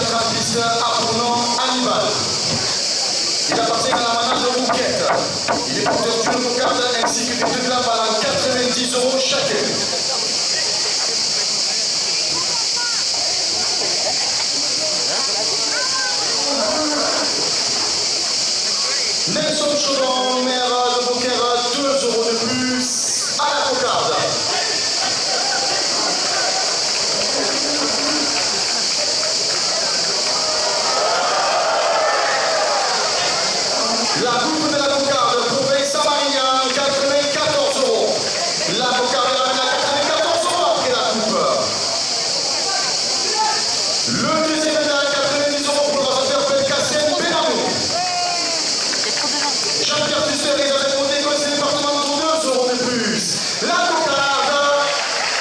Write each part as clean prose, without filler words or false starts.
être un fils apprenant animal. Il appartient à la manade de Rouquette. Il est porteur d'une cocarde ainsi que des deux glaces à 90 € chacune. Nelson Chaudron, numéro de Beaucaire, 2 € de plus à la cocarde. La coupe de la cocarde pour Saint-Marignan, 94 €. La cocarde est à 94 € après la coupe. Le deuxième est à 90 € pour le rasoteur Belkacem Benamou. Jean-Pierre Tusser, les avec Monté, c'est le département de 2 € de plus. La cocarde,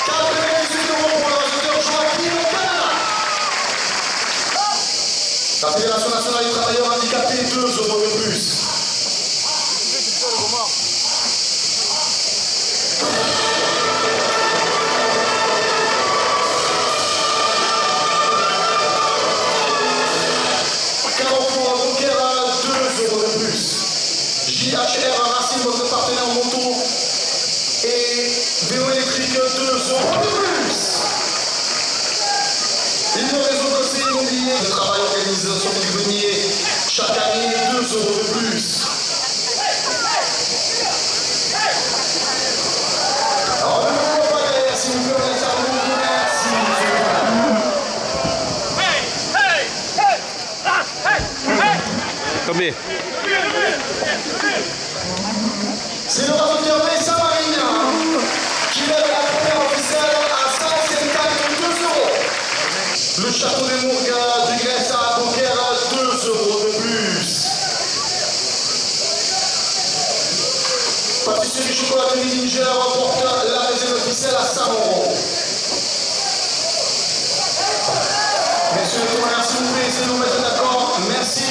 98 € pour le rasoteur Joaquin Canana. La Fédération nationale des travailleurs handicapés, 2 € de plus. JHR Racing, votre partenaire moto, et vélo électrique, 2 € de plus. Il y a réseau de immobilier de travail organisation du grenier chaque année, 2 € de plus. Alors ne pouvons pas derrière, s'il vous plaît, on est à vous, merci. Combien? C'est le rasoteur de Saint-Marignan qui lève la première officielle à 152 €. Le château de Mourga du Grèce à Beaucaire, 2 € de plus. Pâtisserie chocolat de Midinger remporte la réserve officielle à 100 €. Messieurs les témoins, s'il vous plaît, essayez de nous mettre d'accord. Merci.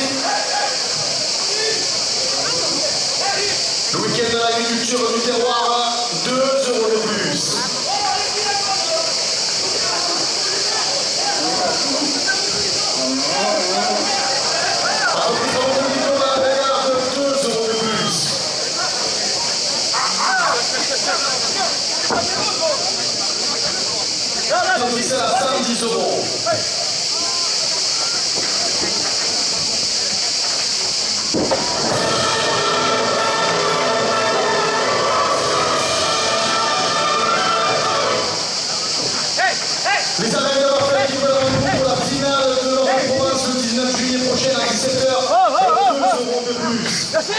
Le week-end de l'agriculture du terroir, 2 € de plus. Entreprise automobile de la Bégarde, 2 € de plus. Officiel à 110 €. Les Américains doivent faire l'équipe de la pour la finale de l'Europrovince le 19 juillet prochain à 17 h. 2 € de plus. Merci.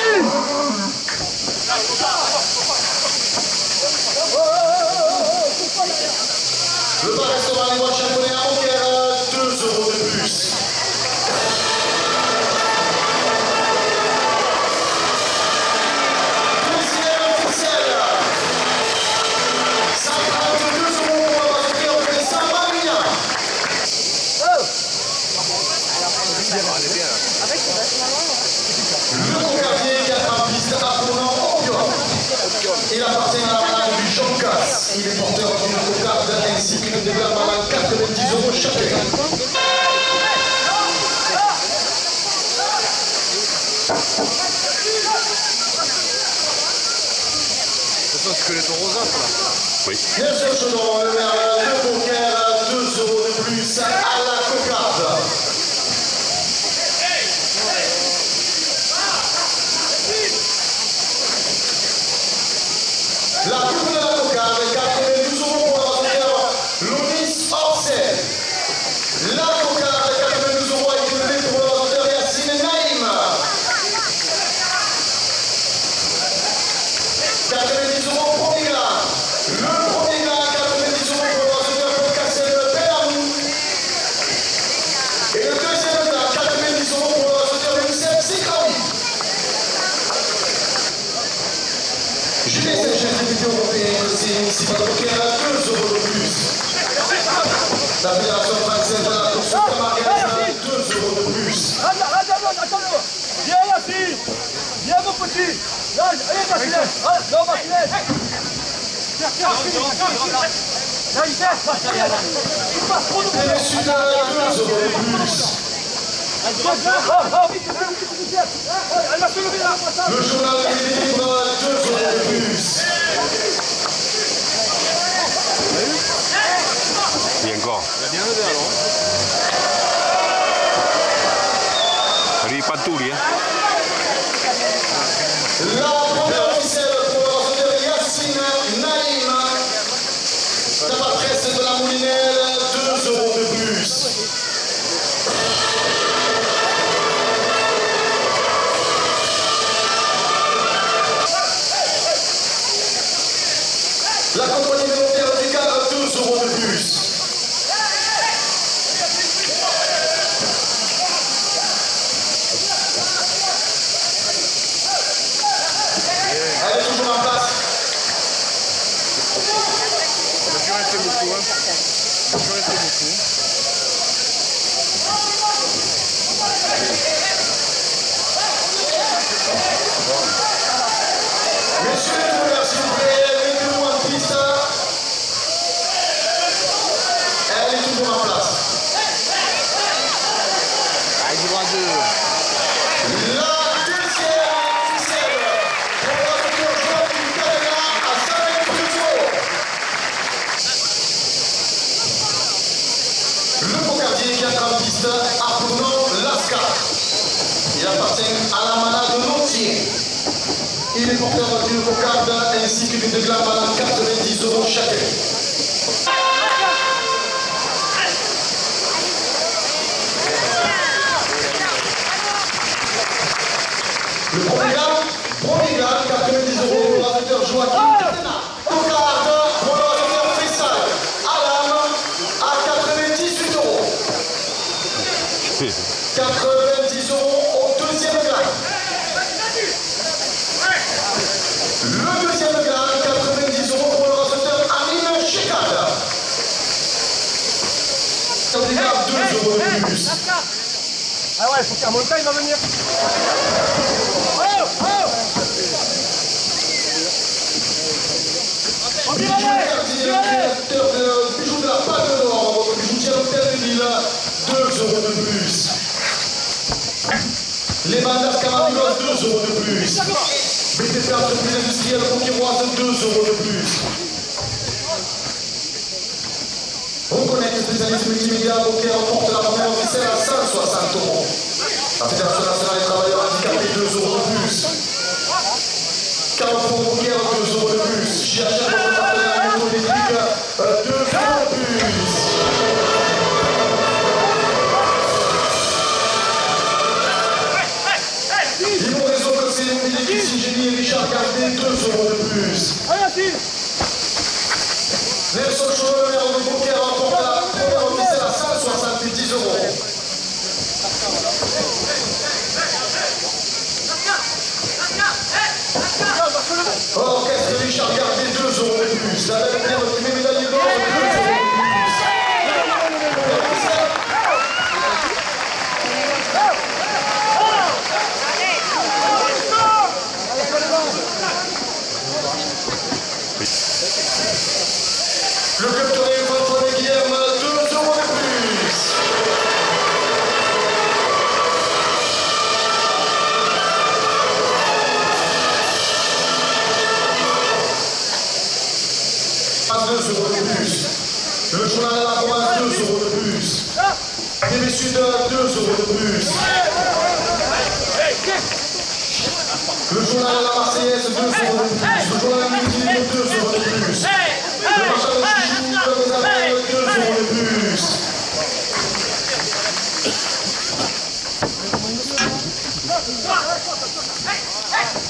Le bar-restaurant Les Bois Chaponnais à Beaucaire, 2 € de plus. Deuxième officiel. 132 € pour le rasoteur de Saint-Marignan. Le concardier qui a un fils apprenant Opium. Il appartient à la manade du Jean Casse. Il est porteur d'une cocarde ainsi qu'une de la manade 90 € chacun. C'est ça, tu connais ton rosâtre là? Oui. Nelson Chaudron, le maire de Beaucaire, 2 € de plus à la cocarde. La coupe de la cocarde, 92 € pour le rasoteur Louis Orset. La cocarde, 92 € a été levée pour le rasoteur Yassine Naïm. 90 € premier grain. Le premier grain, 90 € pour le rasoteur Belkacem Benamou. Et le deuxième grain, 90 € pour le rasoteur Youssef Sikraoui. Julien Sanchez, député européen, c'est municipal de Beaucaire, 2 € de plus. La Fédération française de la course de magasin, 2 € de plus. Attends, viens la fille. Viens mon petit. Là, allez Martinez. Non Martinez. Tiens. Là, il passe. Il passe trop de Et messieurs, 2 € de plus. Le journal délivre 2 euros de plus. Et encore. Il a bien levé alors. Arrive pas tout, lui. La première officielle pour le receveur Yassine Naïm. Tapatresse de la Moulinelle, 2 euros de plus. La compagnie volontaire du cadre, 2 euros de plus. Elle est toujours en place. On va plus rester beaucoup. Hein. On va plus rester beaucoup. Messieurs les joueurs, s'il vous plaît, mettez-vous en piste. Elle est toujours en place. Ah, il jouera 2. La deuxième officielle pour le futur joueur du Canada à 5 euros. Le cocardier qui entre en piste, Arnaud Lascar. Il appartient à la manade Montier. Il est porteur d'une cocarde ainsi que d'une glace valant 90 euros chacun. Le Prodigal, 90 euros pour le raseteur Joachim Cadena. Cocarde pour le raseteur Faisal. Alam à 98 euros. 90 euros au deuxième grade. Le deuxième grade, 90 euros pour le raseteur Amine Chekad. Prodigal, 2 euros de plus. Ah ouais, il faut qu'un montagne va venir. Bijou Cartier, créateur de bijoux de la Pâte d'Or, votre bijoutier l'hôtel de Lille, 2 euros de plus. Les bandas Camarillos, 2 euros de plus. BTP Entreprise Industrielle Rouquiroise, 2 euros de plus. Reconnect spécialiste multimédia Bokeh remporte la première officielle à 160 euros. La Fédération nationale des travailleurs handicapés, 2 euros de plus. Carrefour Bokeh, 2 euros de plus. JHR, votre partenaire méthodélique, 2 euros de plus. Livraison que c'est Immobilier Génie et Richard Gardé, 2 euros de plus. Nelson Chauveau, le maire de Bokeh, remporte la première officielle à 170 euros. Orchestre Richard Gardé, 2 euros de plus. La belle première primée médaille d'or, 2 euros de plus. Le club de Réunion Antoine Guillaume, 2 euros de plus. À 2 euros de plus. Le journal de la province, 2 euros de plus. TV Sud, 2 euros de plus. Le journal de la Marseillaise, 2 euros de plus. Le journal de Midi, 2 euros de plus. Le marchand de Chichou, de Isabelle, 2 euros de plus.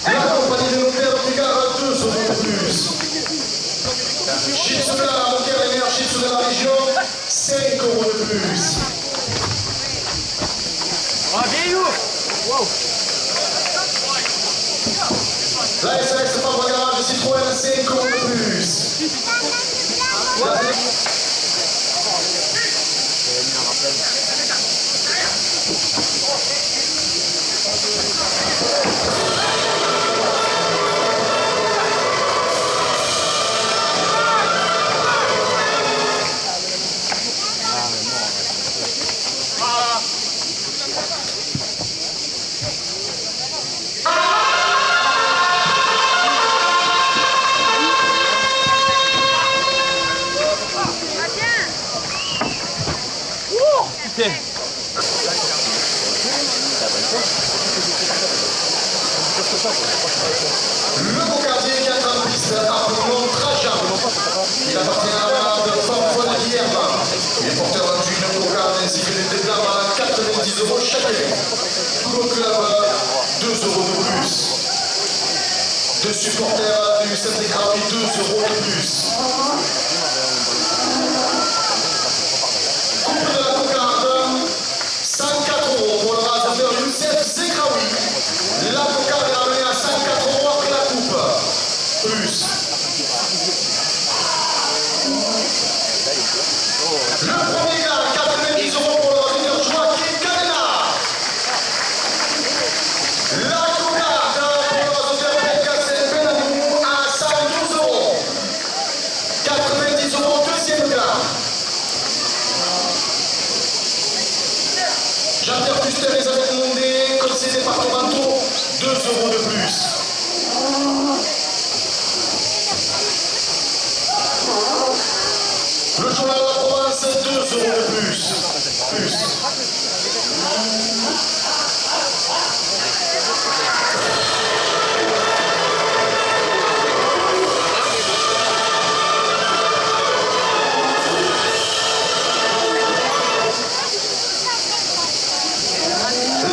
La compagnie de notaires du Gard, 2 euros de plus. Chips de la Bokeh, les meilleurs chips de la région, 5 euros de plus. La SLX Fabre Garage Citroën, 5 euros de plus. Les porteurs du numéro 4 ainsi que les déclams à 90 € chacun. Tout le club, 2 € de plus. Deux supporters du Saint-Écraoui, 2 € de plus. Coupe de la cocarde, 54 € pour le rasateur Youssef Zekraoui. La cocarde est ramenée à 54 € après la coupe. Plus. Le premier gars, 90 € pour le rasateur Joaquin Cadena. La cocarde pour le rasateur Belkacem Benamou à 112 €. 90 €, deuxième gars. Jean-Pierre Fuster les avait demandé, comme c'est départementaux, 2 € de plus. Le journal de la province, 2 € de plus.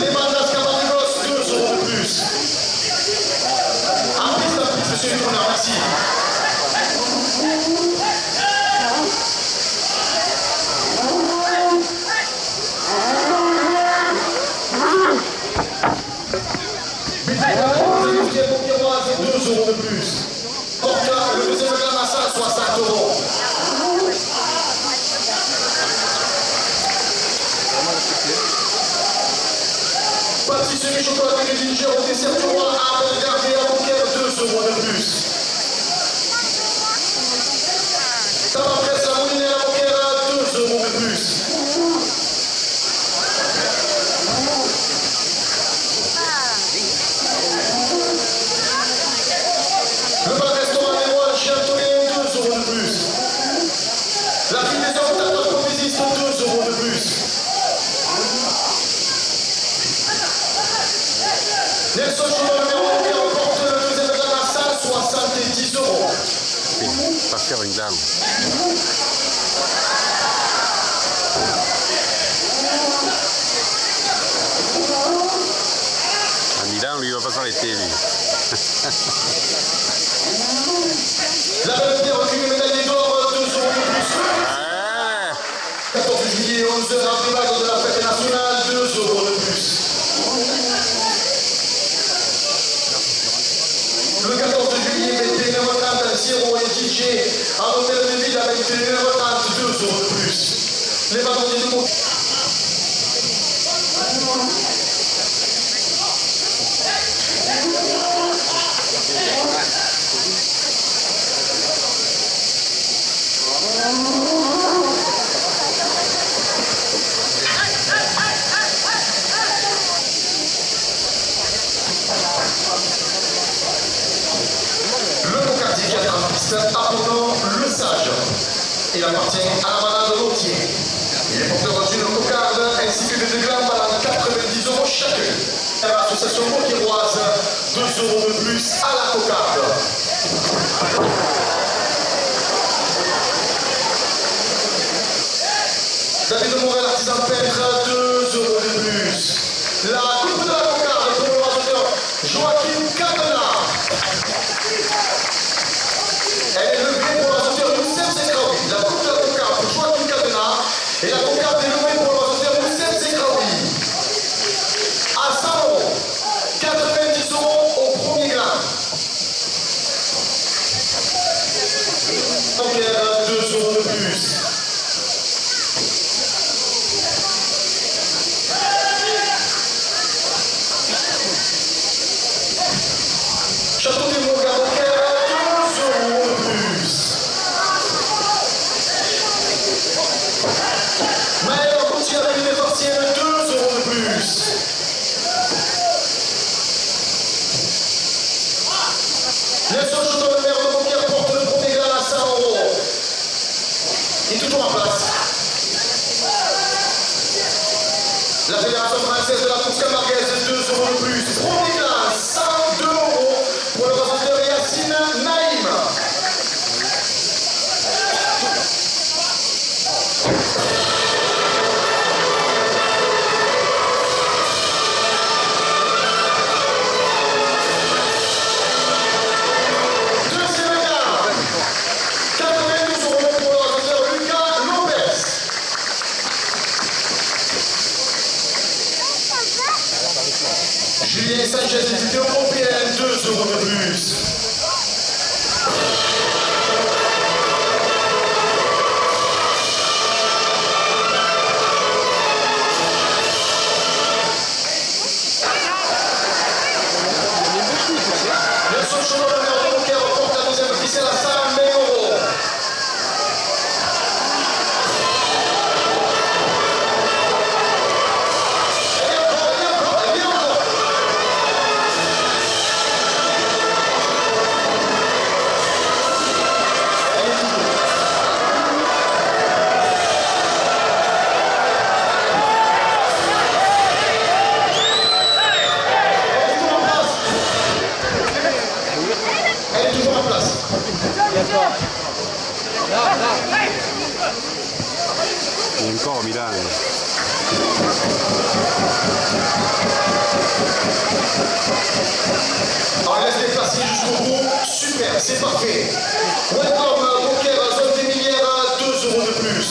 Les mandats Camargos, 2 € de plus. En plus, monsieur le tourneur, merci. C'est 2 € de plus. Porteur, le deuxième gamme à 160 €. Pâtisserie chocolaterie du Niger au dessert du roi à Bellegarde et à Bouquet, 2 € de plus. Tabac presse à Moulinet à Bouquet, 2 € de plus. Le bar restaurant des Moines chez Antonien, 2 € de plus. La fille des hommes tatouage provisiste, 2 € de plus. Nelson Chouman numéro 1 qui remporte le deuxième gamme à 170 €. Pas faire une dame. À Milan, lui, il va pas s'arrêter, lui. La belle pierre recule médaille d'or, 2 € de plus. Ouais. 14 juillet, 11h, arrivage de la fête nationale, 2 € de plus. Le 14 juillet, mettez 9h30 Siro et DJ à l'hôtel de ville avec 9h30, 2 € de plus. Les ballons des nouveaux. Le Bocati qui a en piste, abordant le sage. Il appartient à la malade Lautier. Il est porteur d'une cocarde ainsi que des glandes à 90 € chacun. L'association Moquiroise, 2 € de plus à la cocarde. David Morel, artisan peintre, 2 € de plus. La coupe de la cocarde pour le rasoteur Joaquin Cadena. Elle est levée pour le rasoteur Youssef Zekraoui. La coupe de la cocarde pour Joaquin Cadena. Et la cocarde est levée pour le rasoteur Youssef Zekraoui. À 100 €. 90 € au premier gramme. Donc, 2 € de plus. Château des Mots, 2 € de plus. Maël Gauthier avec les partiels, 2 € de plus. Nelson Chouton, le maire de Beaucaire, porte le premier gars à 100 €. Il est toujours en place. La Fédération française de la course camarguaise, 2 € de plus. Premier gars, 102 € pour le rasoteur Yassine Naïm. chaise d'édité européenne, 2 € de plus. Le Sochaux de Merde qui remporte la deuxième officielle à 5 000 €. Elle est toujours en place. Il est encore au Milan. Alors, elle laisse déplacer jusqu'au bout. Super, c'est parfait. Welcome, Poker, zone des millières, 2 € de plus.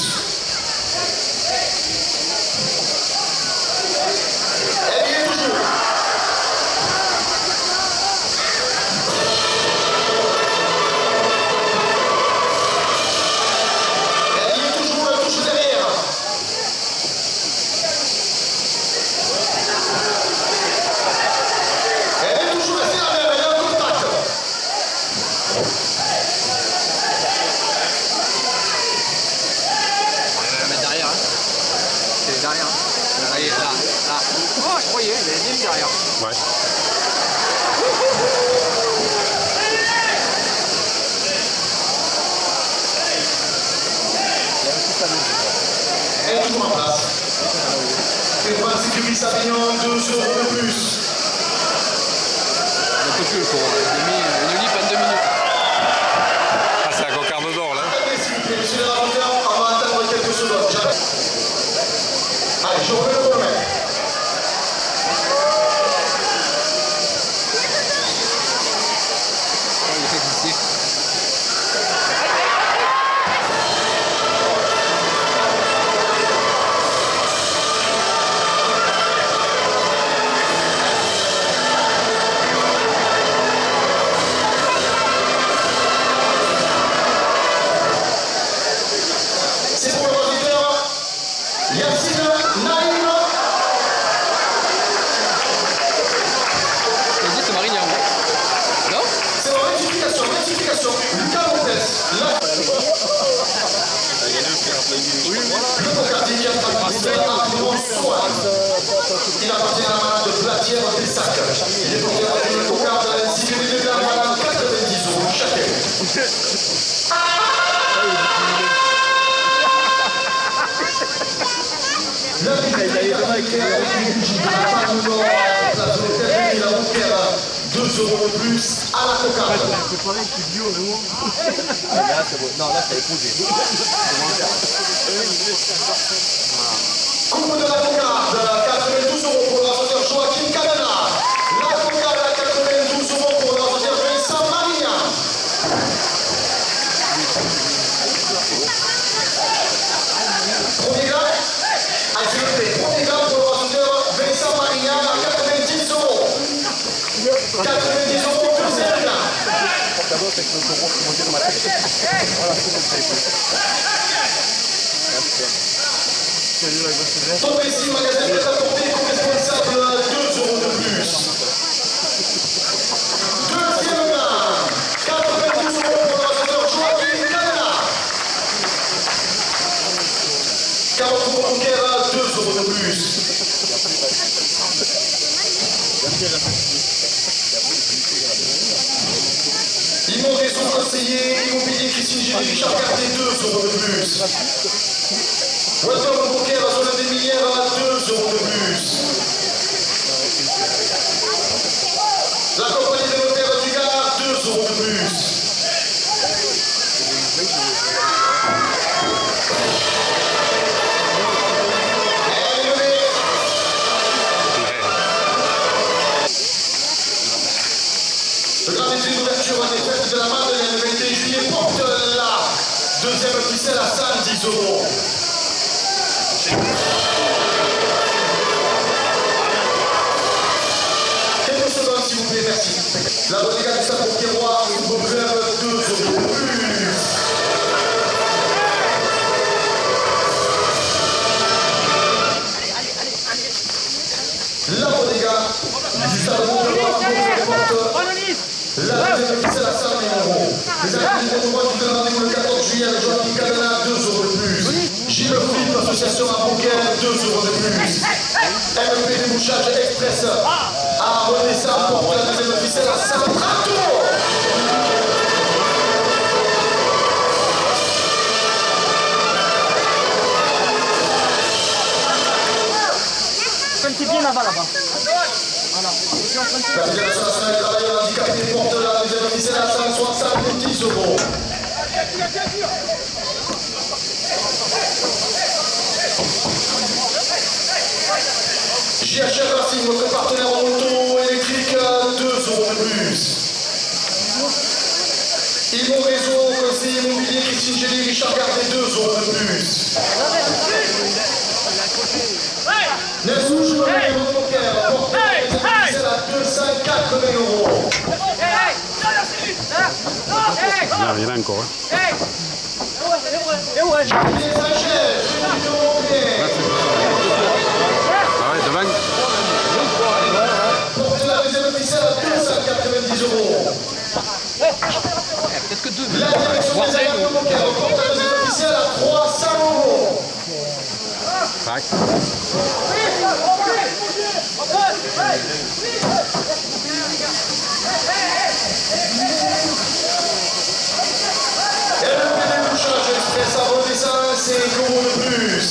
Elle y est toujours. Elle y est toujours, elle touche derrière. Elle est toujours restée la même, elle est en contact. On va la mettre derrière. Hein. C'est derrière. Là, là. Oh, je croyais, elle est bien derrière. Ouais. Elle est toujours en place. Stéphane Sécurie Savignon, 2 € de plus. Un peu plus le courant. Une lippe en 2 minutes. Ah, c'est la cocarde d'or là. Attendez, s'il vous plaît, monsieur le rapporteur, on va attendre quelques secondes. J'arrête. Allez, je remets le chronomètre. Oh, il est fait glisser. C'est pour le auditeur Yassine Naïm. C'est Marignan. Non? C'est en rectification. Lucas Lopez. Le Bocardi qui a traversé Arnaud Soin. Il appartient à la malade de Platière des Sacs. Il est porté avec le Bocardi ainsi que les deux gars à 90 € chacun. La victoire avec la Palme Nord, place de l'hôtel de la Rouquaire, 2 € de plus à la cocarde. Coupe de la cocarde, 92 € pour le rassemblement Joachim Cadena. La cocarde à 92 € pour le rassemblement Vincent Marignan. Premier gars, allez, s'il vous plaît, premier gars pour le rassemblement Vincent Marignan à 90 €. 90 € deuxième gars. Ton ici, magasin de apporté responsable, 2 € de plus. Deuxième gars, 92 € pour le rassemblement Joachim Cadena. 40 € pour Poker, 2 € de plus. Immobilier son conseiller, immobilier Christine Géry, Richard Cartier, 2 € de plus. Welcome au Poker, zone des millières, 2 € de plus. La compagnie des notaires du Gard, 2 € de plus. Elle est menée. Le grand défi d'ouverture des fêtes de la Madeleine, le 21 juillet, porte la deuxième ficelle à 110 €. Quelques secondes, Merci. La Bodega du Sapon-Pierrois, vous crève 2 euros de plus. La Bodega du Sapon-Pierrois, la deuxième officielle à 5 000 euros. Les activités de droit du donne rendez-vous le 14 juillet avec Joachim Cadena, 2 euros de plus. Gilles Philippe, association à Bouquet, 2 euros de plus. MP Débouchage Express à Renessa pour la deuxième officielle à Saint-Trato. Un petit pied là-bas, là-bas. La Fédération nationale des travailleurs handicapés porte la deuxième officielle à 170 euros. JHR Racing, votre partenaire en moto électrique, 2 euros de plus. Yvon Réseau, conseiller immobilier, Christine Gély, Richard Gardet, 2 euros de plus. Nelson Chevalet, votre poker, porte la deuxième officielle à 280 euros. Non, il y en a encore. Les Sanchez, Julien Rompier. Ah ouais, devant. Porte la deuxième officielle à 290 euros. Peut-être que deux. La direction des agents de poker porte la deuxième officielle à 300 euros. Tac. Et le débouchage express à Renessa, 5 euros de plus.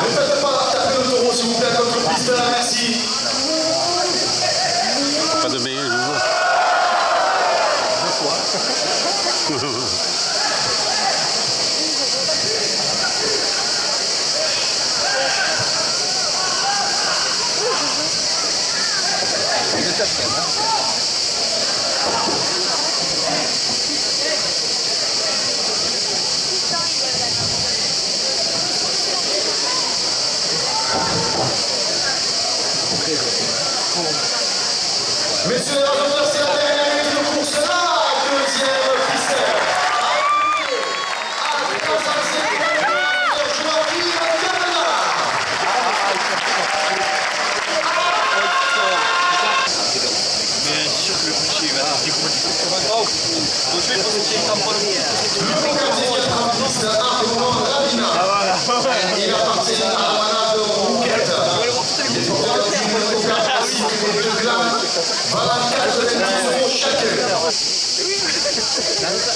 Ne faites pas taper le taureau s'il vous plaît contre piste là, merci. Pas de meilleur jour. Messieurs les rapporteurs, c'est la dernière minute de course, la deuxième ficelle. Joachim Cadena. Le quatrième rapiste, Arnaud Ravina. Il appartient à la manade Rouquette. Les porteurs du numéro 4 ainsi que les 2 grammes. Voilà 90 euros chacun.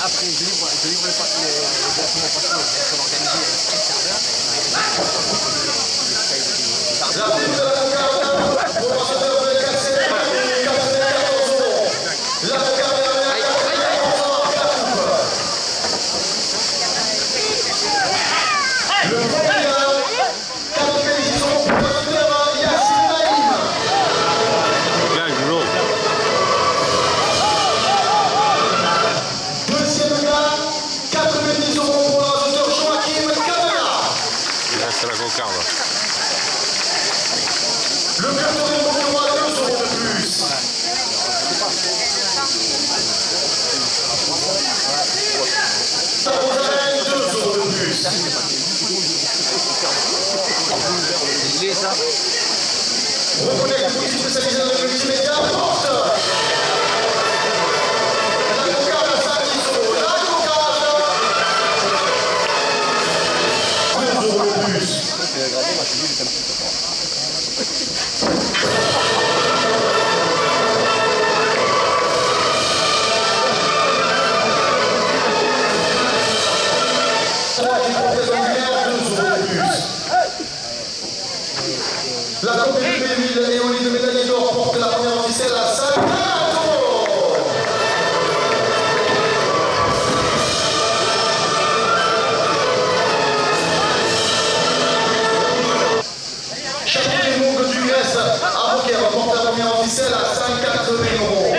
Après, je livre les déplacements passants qu'on organise La prime de l'avocat, promotionneur de 94 euros. L'avocat dernier, 14 euros. Le premier, 90 euros pour le docteur Yassine Naïm. Là, gros. Deuxième gars, 90 euros pour le docteur Joachim Cadena. Là, c'est la cocarde. Le carton de Montero à 2 euros de plus. Rosaline, 2 euros de plus. C'est ça. Reconnect le boutique spécialisé dans le multimédia porte. La cocarde à 110 euros. La cocarde. 2 euros de plus. La Coupe du Béville et Oli de médaille d'or porte la première officielle à 50 euros. Chapitre Moug du Grèce à Beaucaire porte la première officielle à 180 euros.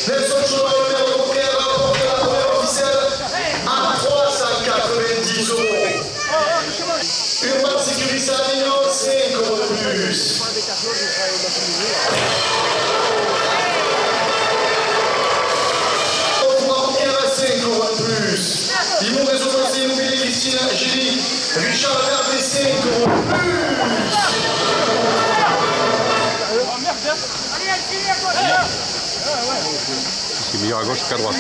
Nelson Chouba, le maire de Beaucaire, va apporter la première officielle à 390 €. Urban Sécurité Avignon, 5 € de plus. Ils vont résoudre ces immobiliers Christine Gély, Richard Verdet, 5 € de plus. C'est meilleur à gauche qu'à droite.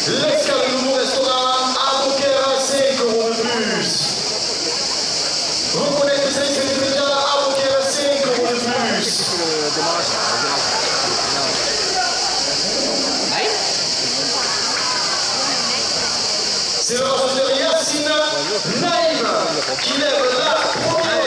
L'escale du nouveau restaurant à Beaucaire, 5 € de plus. Reconnaître les services médias à Beaucaire, 5 € de plus. C'est le rassemblement Yacine Naïm qui lève la première